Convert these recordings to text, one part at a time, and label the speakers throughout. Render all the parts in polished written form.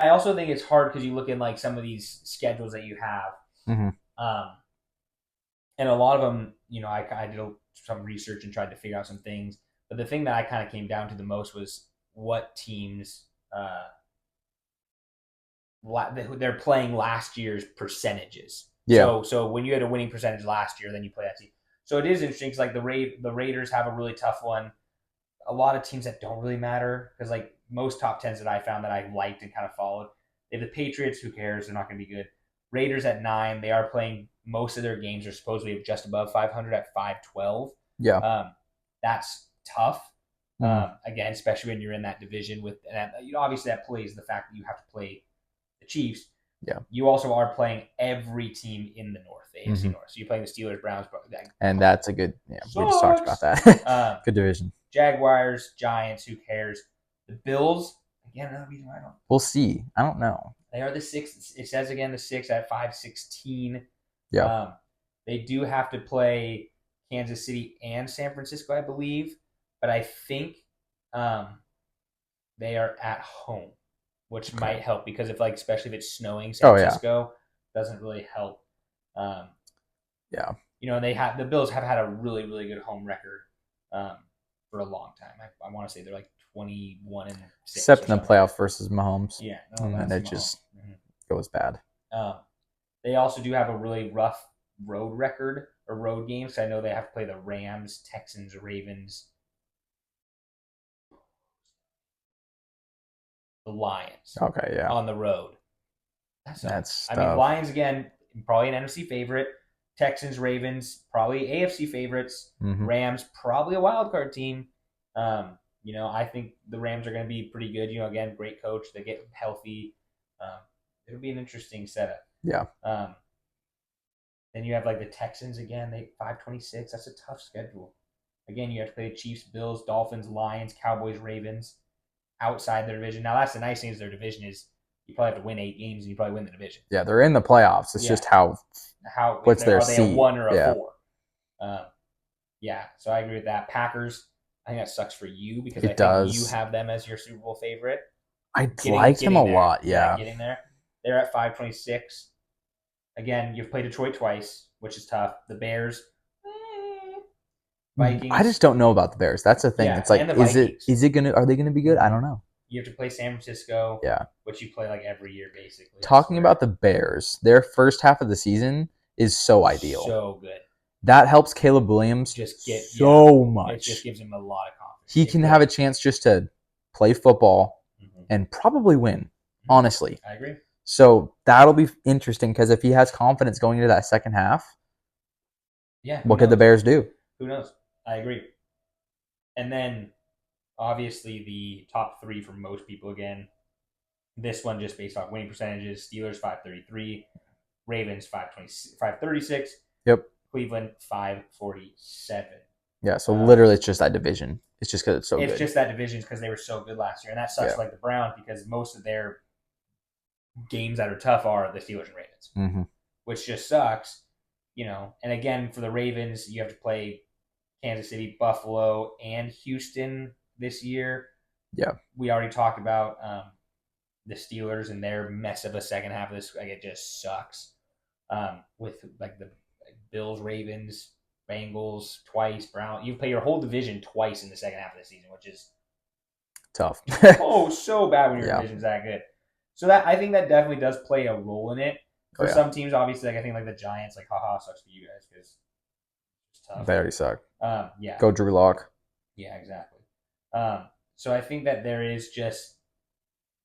Speaker 1: I also think it's hard because you look in like some of these schedules that you have,
Speaker 2: Mm-hmm.
Speaker 1: um, and a lot of them, I did some research and tried to figure out some things. But the thing that I kind of came down to the most was what teams they're playing last year's percentages.
Speaker 2: Yeah.
Speaker 1: So when you had a winning percentage last year, then you play that team. So it is interesting because like the Raiders have a really tough one. A lot of teams that don't really matter because like most top tens that I found that I liked and kind of followed, they have the Patriots. Who cares? They're not going to be good. Raiders at 9. They are playing most of their games are supposedly just above 500 at 512.
Speaker 2: Yeah.
Speaker 1: That's tough.
Speaker 2: Mm.
Speaker 1: Again, especially when you're in that division with, and obviously that plays the fact that you have to play the Chiefs.
Speaker 2: Yeah.
Speaker 1: You also are playing every team in the North, the AFC North. So you're playing the Steelers, Browns,
Speaker 2: and that's a good. Yeah,
Speaker 1: sucks.
Speaker 2: we just talked about that. Good division.
Speaker 1: Jaguars, Giants. Who cares? The Bills. Again, another reason why I don't.
Speaker 2: We'll see. I don't know.
Speaker 1: They are the 6th. It says again the 6th at 516.
Speaker 2: Yeah.
Speaker 1: They do have to play Kansas City and San Francisco, I believe, but I think they are at home, which might help because especially if it's snowing, San Francisco doesn't really help.
Speaker 2: Yeah.
Speaker 1: And the Bills have had a really, really good home record for a long time. I want to say they're like 21-6.
Speaker 2: Except in the playoff versus Mahomes.
Speaker 1: Yeah.
Speaker 2: And it just goes bad.
Speaker 1: They also do have a really rough road record or road games. I know they have to play the Rams, Texans, Ravens, the Lions.
Speaker 2: Okay, yeah.
Speaker 1: On the road.
Speaker 2: That's
Speaker 1: I mean, Lions, again, probably an NFC favorite. Texans, Ravens, probably AFC favorites.
Speaker 2: Mm-hmm.
Speaker 1: Rams, probably a wild card team. I think the Rams are going to be pretty good. Again, great coach. They get healthy. It'll be an interesting setup.
Speaker 2: Yeah.
Speaker 1: Then you have the Texans again. 526. That's a tough schedule. Again, you have to play the Chiefs, Bills, Dolphins, Lions, Cowboys, Ravens outside their division. Now, that's the nice thing is their division is you probably have to win 8 games and you probably win the division.
Speaker 2: Yeah, they're in the playoffs. It's just what's their seed?
Speaker 1: Are they a 1 or a 4? So I agree with that. Packers, I think that sucks for you because I think you have them as your Super Bowl favorite.
Speaker 2: I like them a lot, yeah.
Speaker 1: Getting there. They're at 526. Again, you've played Detroit twice, which is tough. The Bears, Vikings.
Speaker 2: I just don't know about the Bears. That's the thing.
Speaker 1: Yeah,
Speaker 2: it's like, are they gonna be good? I don't know.
Speaker 1: You have to play San Francisco, which you play every year basically.
Speaker 2: Talking about the Bears, their first half of the season is so ideal.
Speaker 1: So good.
Speaker 2: That helps Caleb Williams much.
Speaker 1: It just gives him a lot of confidence.
Speaker 2: He can have a chance just to play football and probably win, honestly.
Speaker 1: I agree.
Speaker 2: So that'll be interesting because if he has confidence going into that second half, what could the Bears do?
Speaker 1: Who knows? I agree. And then, obviously, the top 3 for most people, again, this one just based off winning percentages, Steelers 533, Ravens 536,
Speaker 2: yep,
Speaker 1: Cleveland 547.
Speaker 2: Yeah, so literally it's just that division. It's just because it's so good.
Speaker 1: It's just that division because they were so good last year. And that sucks like the Browns because most of their games that are tough are the Steelers and Ravens, which just sucks, And again, for the Ravens, you have to play Kansas City, Buffalo, and Houston this year.
Speaker 2: Yeah.
Speaker 1: We already talked about the Steelers and their mess of a second half of this. It just sucks. With the Bills, Ravens, Bengals twice, Brown. You play your whole division twice in the second half of the season, which is
Speaker 2: tough.
Speaker 1: So bad when your division's that good. So that I think that definitely does play a role in it. For some teams, obviously, I think the Giants, haha, sucks for you guys because it's tough.
Speaker 2: Very suck.
Speaker 1: Yeah.
Speaker 2: Go Drew Lock.
Speaker 1: Yeah, exactly. So I think that there is just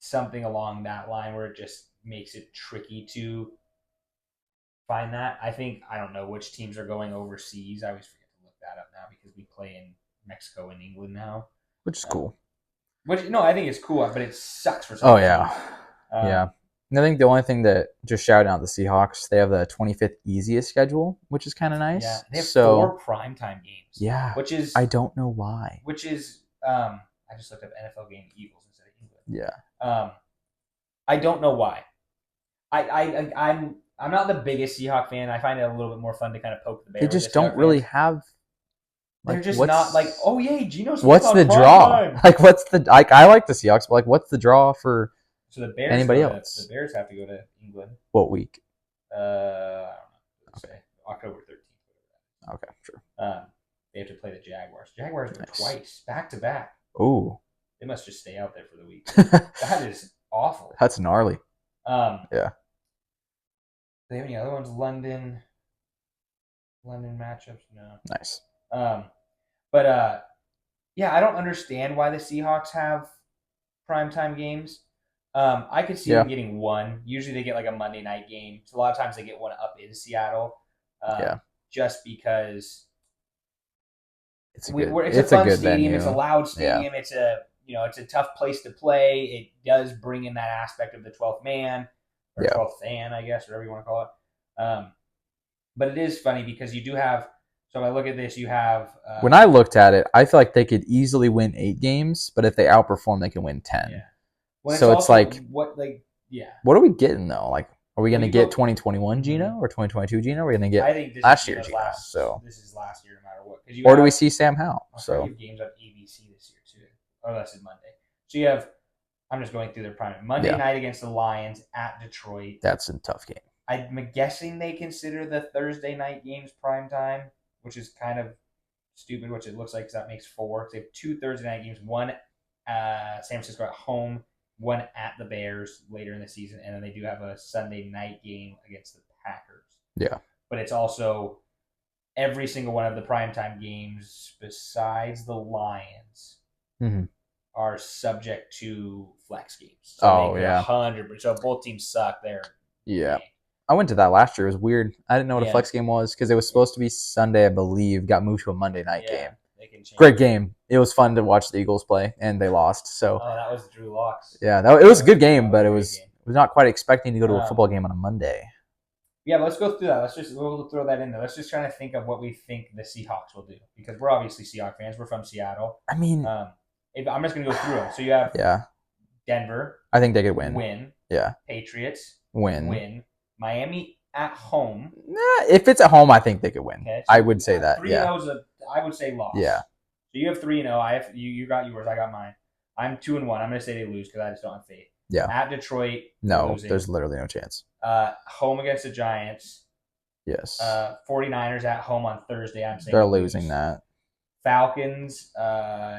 Speaker 1: something along that line where it just makes it tricky to find that. I don't know which teams are going overseas. I always forget to look that up now because we play in Mexico and England now.
Speaker 2: Which is cool.
Speaker 1: I think it's cool, but it sucks for some teams.
Speaker 2: Yeah. I think the only thing that just shouting out the Seahawks, they have the 25th easiest schedule, which is kind of nice.
Speaker 1: Yeah, they have 4 primetime games.
Speaker 2: Yeah,
Speaker 1: which is
Speaker 2: I don't know why.
Speaker 1: Which is I just looked up NFL game Eagles instead of England.
Speaker 2: Yeah.
Speaker 1: I don't know why. I'm not the biggest Seahawk fan. I find it a little bit more fun to kind of poke the bear.
Speaker 2: They just don't really have.
Speaker 1: They're just not Geno Smith.
Speaker 2: What's the draw? What's the I like the Seahawks, but what's the draw for?
Speaker 1: So the Bears.
Speaker 2: Anybody
Speaker 1: The
Speaker 2: else?
Speaker 1: Bears have to go to England.
Speaker 2: What week?
Speaker 1: I don't know. Okay. October 13th.
Speaker 2: Okay, sure.
Speaker 1: They have to play the Jaguars. Jaguars go
Speaker 2: Nice.
Speaker 1: twice, back to back.
Speaker 2: Ooh.
Speaker 1: They must just stay out there for the week. That is awful.
Speaker 2: That's gnarly.
Speaker 1: Yeah. Do they have any other ones? London matchups? No.
Speaker 2: Nice.
Speaker 1: But yeah, I don't understand why the Seahawks have primetime games. I could see them getting one. Usually they get like a Monday night game. So a lot of times they get one up in Seattle. Just because
Speaker 2: it's
Speaker 1: a fun
Speaker 2: good
Speaker 1: stadium.
Speaker 2: venue.
Speaker 1: It's a loud stadium. It's a tough place to play. It does bring in that aspect of the 12th man or 12th fan, I guess, whatever you want to call it. But it is funny because you do have. So if I look at this, you have.
Speaker 2: When I looked at it, I feel like they could easily win 8 games, but if they outperform, they can win 10.
Speaker 1: Yeah. Well,
Speaker 2: so it's like
Speaker 1: what
Speaker 2: are we getting though? Like, are we going to get 2021 Geno
Speaker 1: Mm-hmm.
Speaker 2: or 2022 Geno? Are we going to get
Speaker 1: I think this
Speaker 2: last
Speaker 1: is
Speaker 2: year Geno?
Speaker 1: This is last year, no matter what.
Speaker 2: Or do we see Sam Howell?
Speaker 1: So you have games on ABC this year too. Oh, this is Monday. So you have. I'm just going through their prime. Monday night against the Lions at Detroit.
Speaker 2: That's a tough game.
Speaker 1: I'm guessing they consider the Thursday night games prime time, which is kind of stupid, which it looks like because that makes 4. They have 2 Thursday night games, one San Francisco at home, one at the Bears later in the season, and then they do have a Sunday night game against the Packers.
Speaker 2: Yeah.
Speaker 1: But it's also every single one of the primetime games besides the Lions are subject to flex games. So 100%. So both teams suck there.
Speaker 2: Yeah. I went to that last year. It was weird. I didn't know what a flex game was because it was supposed to be Sunday, I believe. Got moved to a Monday night game. Great game. It was fun to watch the Eagles play, and they lost. So
Speaker 1: that was Drew Locks.
Speaker 2: Yeah, it was a good game, but it was not quite expecting to go to a football game on a Monday.
Speaker 1: Yeah, let's go through that. We'll throw that in there. Let's just try to think of what we think the Seahawks will do because we're obviously Seahawks fans. We're from Seattle.
Speaker 2: I mean,
Speaker 1: I'm just gonna go through them. So you have Denver.
Speaker 2: I think they could win.
Speaker 1: Win.
Speaker 2: Yeah.
Speaker 1: Patriots.
Speaker 2: Win.
Speaker 1: Win. Miami at home.
Speaker 2: If it's at home, I think they could win. Okay, so I would say that.
Speaker 1: 3-0 I would say loss.
Speaker 2: Yeah.
Speaker 1: So you have 3-0. I have you got yours. I got mine. I'm 2-1. I'm gonna say they lose because I just don't have faith.
Speaker 2: Yeah.
Speaker 1: At Detroit.
Speaker 2: No, there's literally no chance.
Speaker 1: Home against the Giants.
Speaker 2: Yes.
Speaker 1: 49ers at home on Thursday. I'm saying
Speaker 2: they're losing that.
Speaker 1: Falcons at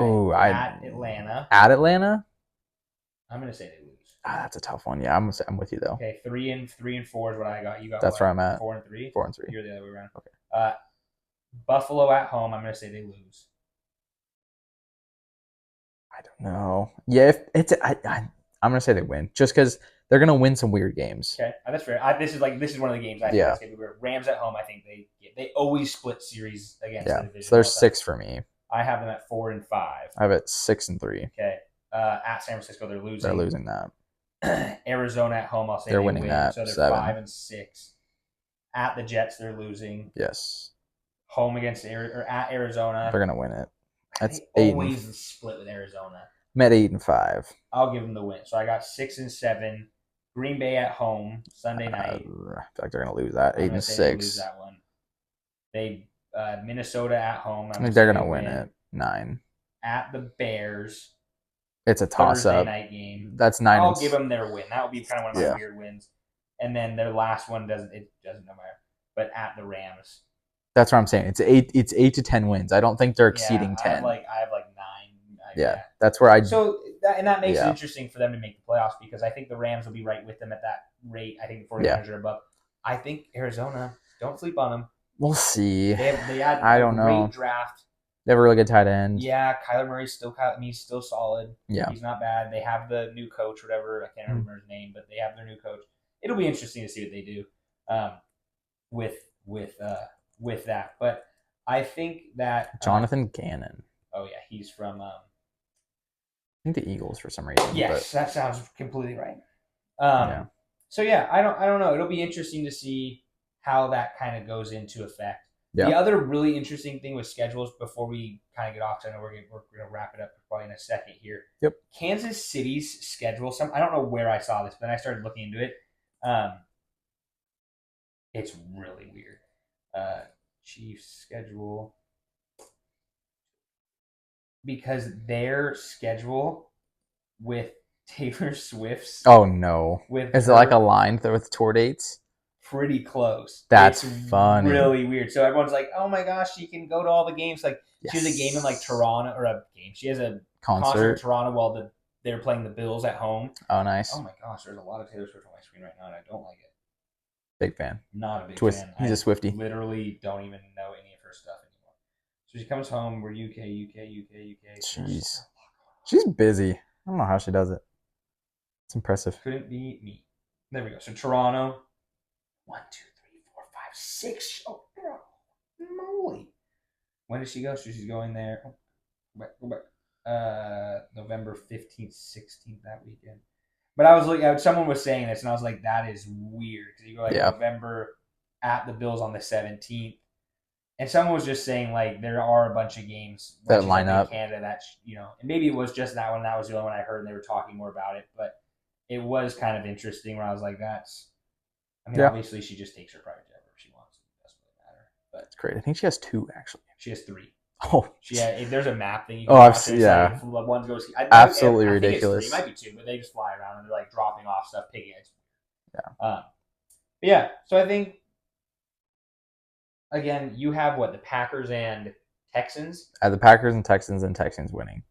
Speaker 1: Atlanta.
Speaker 2: At Atlanta?
Speaker 1: I'm gonna say they lose.
Speaker 2: That's a tough one. Yeah, I'm with you though.
Speaker 1: Okay, 3 and 4 is what I got. You got.
Speaker 2: That's where I'm at.
Speaker 1: 4 and 3.
Speaker 2: 4 and 3.
Speaker 1: You're the other way around.
Speaker 2: Okay.
Speaker 1: Buffalo at home. I'm gonna say they lose.
Speaker 2: I don't know. Yeah, if it's I'm gonna say they win just because they're gonna win some weird games.
Speaker 1: Okay, that's fair. This is one of the games I think that's gonna be weird. Rams at home. I think they always split series against the division.
Speaker 2: So there's 6 for me.
Speaker 1: I have them at 4 and 5.
Speaker 2: I have it 6 and 3.
Speaker 1: Okay. At San Francisco, they're losing.
Speaker 2: They're losing that.
Speaker 1: Arizona at home, I'll say
Speaker 2: they're winning that.
Speaker 1: So they're
Speaker 2: 7.
Speaker 1: 5 and 6. At the Jets, they're losing.
Speaker 2: Yes.
Speaker 1: Home against at Arizona,
Speaker 2: they're gonna win it. That's
Speaker 1: they always split with Arizona.
Speaker 2: I'm at 8 and 5.
Speaker 1: I'll give them the win. So I got 6 and 7. Green Bay at home Sunday night.
Speaker 2: I feel like they're gonna lose that. 8 and 6.
Speaker 1: They lose that one. They Minnesota at home.
Speaker 2: I think they're gonna win it. 9.
Speaker 1: At the Bears.
Speaker 2: It's a toss up.
Speaker 1: Thursday night game.
Speaker 2: That's 9.
Speaker 1: I'll give them their win. That would be kind of one of my weird wins. And then their last one doesn't matter. But at the Rams.
Speaker 2: That's what I'm saying. It's 8 to 10 wins. I don't think they're exceeding 10.
Speaker 1: I have 9.
Speaker 2: That's where I.
Speaker 1: So that makes it interesting for them to make the playoffs because I think the Rams will be right with them at that rate. I think the 49ers are above. I think Arizona. Don't sleep on them.
Speaker 2: We'll see.
Speaker 1: They had
Speaker 2: I don't know.
Speaker 1: Great draft.
Speaker 2: They have a really good tight end.
Speaker 1: Yeah, Kyler Murray's still solid.
Speaker 2: Yeah,
Speaker 1: he's not bad. They have the new coach, whatever. I can't remember his name, but they have their new coach. It'll be interesting to see what they do with that. But I think that
Speaker 2: Jonathan Gannon.
Speaker 1: Oh yeah, he's from.
Speaker 2: I think the Eagles for some reason.
Speaker 1: Yes, that sounds completely right. So yeah, I don't know. It'll be interesting to see how that kind of goes into effect. Yeah. The other really interesting thing with schedules before we kind of get off, because I know we're going to wrap it up probably in a second here.
Speaker 2: Yep.
Speaker 1: Kansas City's schedule. I don't know where I saw this, but then I started looking into it. It's really weird. Chiefs schedule. Because their schedule with Taylor Swift's.
Speaker 2: Oh no! Is it like
Speaker 1: her
Speaker 2: aligned with tour dates?
Speaker 1: pretty close.
Speaker 2: That's
Speaker 1: it's
Speaker 2: funny.
Speaker 1: Really weird. So everyone's like, "Oh my gosh, she can go to all the games." Like she has a game in like Toronto, or a game. She has a concert in Toronto while they're playing the Bills at home.
Speaker 2: Oh, nice.
Speaker 1: Oh my gosh, there's a lot of Taylor Swift on my screen right now, and I don't like it.
Speaker 2: Big fan.
Speaker 1: Not a big fan.
Speaker 2: He's a Swiftie.
Speaker 1: Literally don't even know any of her stuff anymore. So she comes home. We're UK.
Speaker 2: Jeez. She's busy. I don't know how she does it. It's impressive.
Speaker 1: Couldn't be me. There we go. So Toronto. 1, 2, 3, 4, 5, 6. Oh, girl. Moly. When does she go? So she's going there. Oh, go back. November 15th, 16th that weekend. But I was looking. Someone was saying this, and I was like, "That is weird." Because you go like November at the Bills on the 17th, and someone was just saying like there are a bunch of games
Speaker 2: that line up
Speaker 1: in Canada that and maybe it was just that one. That was the only one I heard, and they were talking more about it. But it was kind of interesting. Where I was like, "That's." I mean, obviously, she just takes her private jet wherever she wants. It doesn't really matter. But
Speaker 2: it's great. I think she has 2 actually.
Speaker 1: She has 3.
Speaker 2: Oh,
Speaker 1: there's a map thing. You can
Speaker 2: I've seen. Yeah,
Speaker 1: like, one goes.
Speaker 2: Absolutely
Speaker 1: I
Speaker 2: ridiculous.
Speaker 1: Think it's 3, might be 2, but they just fly around and they're like dropping off stuff, picking it.
Speaker 2: Yeah.
Speaker 1: So I think again, you have what, the Packers and Texans.
Speaker 2: The Packers and Texans winning.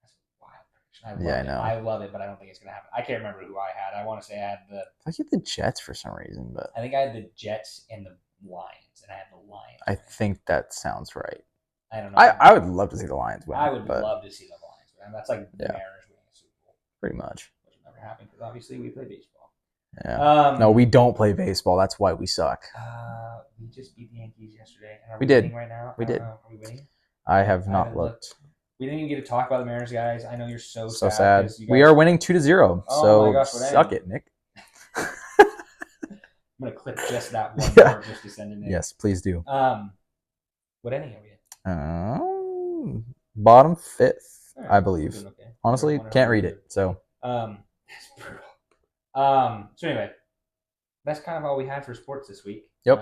Speaker 1: That's wild prediction.
Speaker 2: I know.
Speaker 1: I love it, but I don't think it's gonna happen. I can't remember who I had. I want to say I had
Speaker 2: I think the Jets for some reason, but
Speaker 1: I think I had the Jets and the Lions, and I had the Lions.
Speaker 2: I think that sounds right.
Speaker 1: I don't know.
Speaker 2: I would love to see the Lions win.
Speaker 1: I would love to see the Lions win. That's like the Mariners winning a Super Bowl.
Speaker 2: Pretty much.
Speaker 1: Which will never happen because obviously we play baseball.
Speaker 2: Yeah. No, we don't play baseball. That's why we suck.
Speaker 1: We just beat the Yankees yesterday. And
Speaker 2: we did.
Speaker 1: Right now?
Speaker 2: We did.
Speaker 1: Are we winning?
Speaker 2: I have not looked.
Speaker 1: We didn't even get to talk about the Mariners, guys. I know you're so
Speaker 2: sad. We are winning 2-0. So my gosh, suck it, Nick.
Speaker 1: I'm gonna clip just that one part just to send it in.
Speaker 2: Yes, please do.
Speaker 1: What inning are we
Speaker 2: in? Bottom 5th, right, I believe. Okay. Honestly, can't read it. So.
Speaker 1: That's brutal. So anyway, that's kind of all we had for sports this week.
Speaker 2: Yep.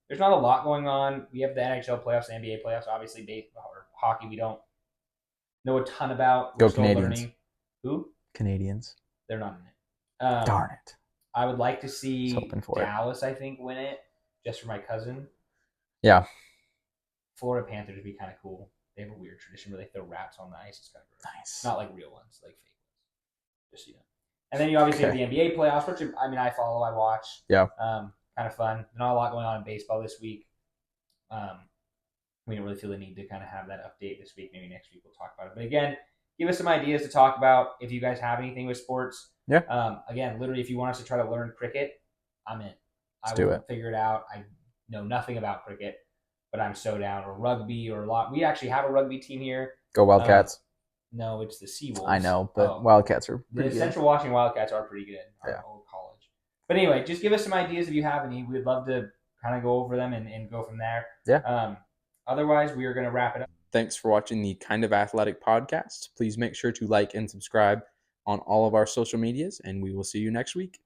Speaker 1: There's not a lot going on. We have the NHL playoffs, the NBA playoffs. Obviously, baseball or hockey, we don't know a ton about.
Speaker 2: Go Canadians.
Speaker 1: Learning. Who?
Speaker 2: Canadians.
Speaker 1: They're not in it.
Speaker 2: Darn it.
Speaker 1: I would like to see Dallas, I think, win it, just for my cousin.
Speaker 2: Yeah.
Speaker 1: Florida Panthers would be kind of cool. They have a weird tradition where they throw rats on the ice. It's kind of
Speaker 2: nice.
Speaker 1: Not like real ones, like fake ones. Just so you know. And then you obviously have the NBA playoffs, which I follow, I watch.
Speaker 2: Yeah.
Speaker 1: Kind of fun. Not a lot going on in baseball this week. We don't really feel the need to kind of have that update this week. Maybe next week we'll talk about it. But again, give us some ideas to talk about if you guys have anything with sports.
Speaker 2: Yeah.
Speaker 1: Again, literally, if you want us to try to learn cricket, I'm in.
Speaker 2: Let's do it.
Speaker 1: Figure it out. I know nothing about cricket, but I'm so down. Or rugby, or a lot. We actually have a rugby team here.
Speaker 2: Go Wildcats.
Speaker 1: No, it's the Seawolves.
Speaker 2: I know, but Wildcats are pretty good.
Speaker 1: Central Washington Wildcats are pretty good. Our old college. But anyway, just give us some ideas if you have any. We'd love to kind of go over them and go from there.
Speaker 2: Yeah.
Speaker 1: Otherwise, we are going to wrap it up.
Speaker 2: Thanks for watching the Kind of Athletic podcast. Please make sure to like and subscribe on all of our social medias, and we will see you next week.